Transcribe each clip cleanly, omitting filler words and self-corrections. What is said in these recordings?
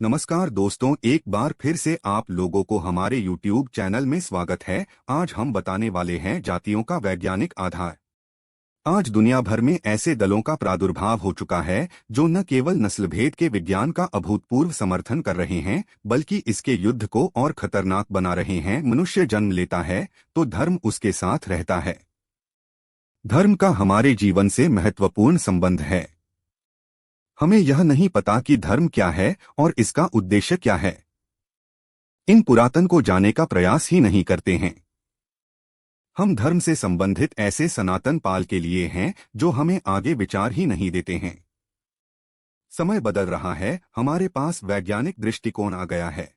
नमस्कार दोस्तों, एक बार फिर से आप लोगों को हमारे YouTube चैनल में स्वागत है। आज हम बताने वाले हैं जातियों का वैज्ञानिक आधार। आज दुनिया भर में ऐसे दलों का प्रादुर्भाव हो चुका है जो न केवल नस्लभेद के विज्ञान का अभूतपूर्व समर्थन कर रहे हैं, बल्कि इसके युद्ध को और खतरनाक बना रहे हैं। मनुष्य जन्म लेता है तो धर्म उसके साथ रहता है। धर्म का हमारे जीवन से महत्वपूर्ण संबंध है। हमें यह नहीं पता कि धर्म क्या है और इसका उद्देश्य क्या है। इन पुरातन को जानने का प्रयास ही नहीं करते हैं। हम धर्म से संबंधित ऐसे सनातन पाल के लिए हैं जो हमें आगे विचार ही नहीं देते हैं। समय बदल रहा है, हमारे पास वैज्ञानिक दृष्टिकोण आ गया है,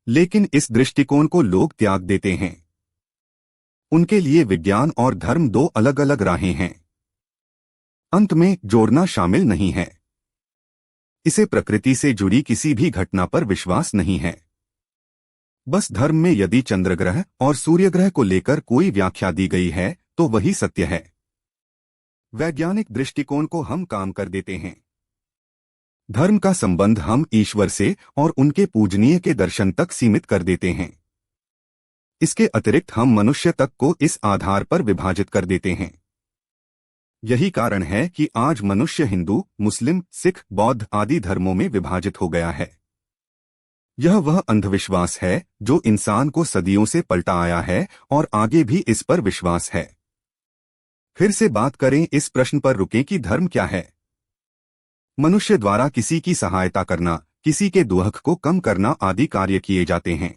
लेकिन इस दृष्टिकोण को लोग त्याग देते हैं। उनके लिए विज्ञान और धर्म दो अलग अलग राहें हैं। अंत में जोड़ना शामिल नहीं है। इसे प्रकृति से जुड़ी किसी भी घटना पर विश्वास नहीं है। बस धर्म में यदि चंद्रग्रह और सूर्यग्रह को लेकर कोई व्याख्या दी गई है तो वही सत्य है। वैज्ञानिक दृष्टिकोण को हम काम कर देते हैं। धर्म का संबंध हम ईश्वर से और उनके पूजनीय के दर्शन तक सीमित कर देते हैं। इसके अतिरिक्त हम मनुष्य तक को इस आधार पर विभाजित कर देते हैं। यही कारण है कि आज मनुष्य हिंदू, मुस्लिम, सिख, बौद्ध आदि धर्मों में विभाजित हो गया है। यह वह अंधविश्वास है जो इंसान को सदियों से पलटा आया है और आगे भी इस पर विश्वास है। फिर से बात करें, इस प्रश्न पर रुकें कि धर्म क्या है। मनुष्य द्वारा किसी की सहायता करना, किसी के दुख को कम करना आदि कार्य किए जाते हैं।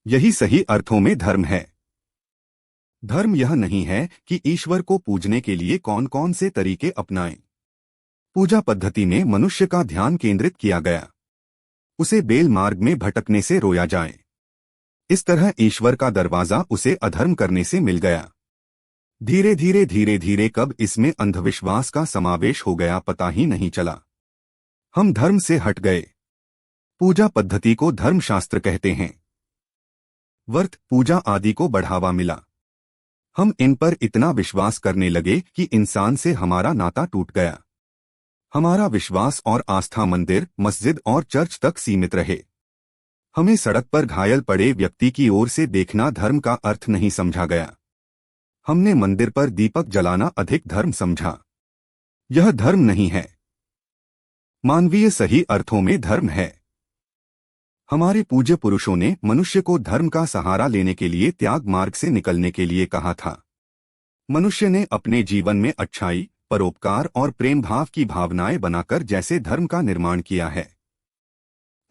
यही सही अर्थों में धर्म है। धर्म यह नहीं है कि ईश्वर को पूजने के लिए कौन कौन से तरीके अपनाएं। पूजा पद्धति में मनुष्य का ध्यान केंद्रित किया गया। उसे बेल मार्ग में भटकने से रोया जाए। इस तरह ईश्वर का दरवाजा उसे अधर्म करने से मिल गया। धीरे धीरे कब इसमें अंधविश्वास का समावेश हो गया पता ही नहीं चला। हम धर्म से हट गए। पूजा पद्धति को धर्मशास्त्र कहते हैं। व्रत, पूजा आदि को बढ़ावा मिला। हम इन पर इतना विश्वास करने लगे कि इंसान से हमारा नाता टूट गया। हमारा विश्वास और आस्था मंदिर, मस्जिद और चर्च तक सीमित रहे। हमें सड़क पर घायल पड़े व्यक्ति की ओर से देखना धर्म का अर्थ नहीं समझा गया। हमने मंदिर पर दीपक जलाना अधिक धर्म समझा। यह धर्म नहीं है। मानवीय सही अर्थों में धर्म है। हमारे पूज्य पुरुषों ने मनुष्य को धर्म का सहारा लेने के लिए त्याग मार्ग से निकलने के लिए कहा था। मनुष्य ने अपने जीवन में अच्छाई, परोपकार और प्रेम भाव की भावनाएं बनाकर जैसे धर्म का निर्माण किया है।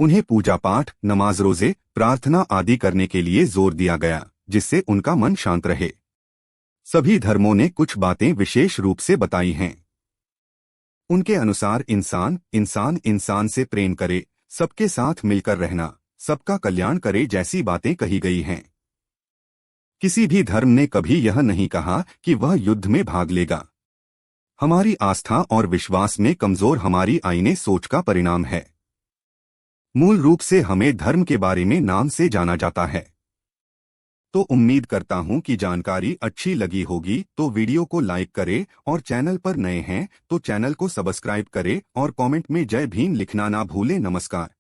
उन्हें पूजा पाठ, नमाज, रोजे, प्रार्थना आदि करने के लिए जोर दिया गया, जिससे उनका मन शांत रहे। सभी धर्मों ने कुछ बातें विशेष रूप से बताई हैं। उनके अनुसार इंसान से प्रेम करे, सबके साथ मिलकर रहना, सबका कल्याण करे जैसी बातें कही गई हैं। किसी भी धर्म ने कभी यह नहीं कहा कि वह युद्ध में भाग लेगा। हमारी आस्था और विश्वास में कमजोर हमारी आईने सोच का परिणाम है। मूल रूप से हमें धर्म के बारे में नाम से जाना जाता है। तो उम्मीद करता हूं कि जानकारी अच्छी लगी होगी, तो वीडियो को लाइक करें और चैनल पर नए हैं तो चैनल को सब्सक्राइब करें और कमेंट में जय भीम लिखना ना भूलें। नमस्कार।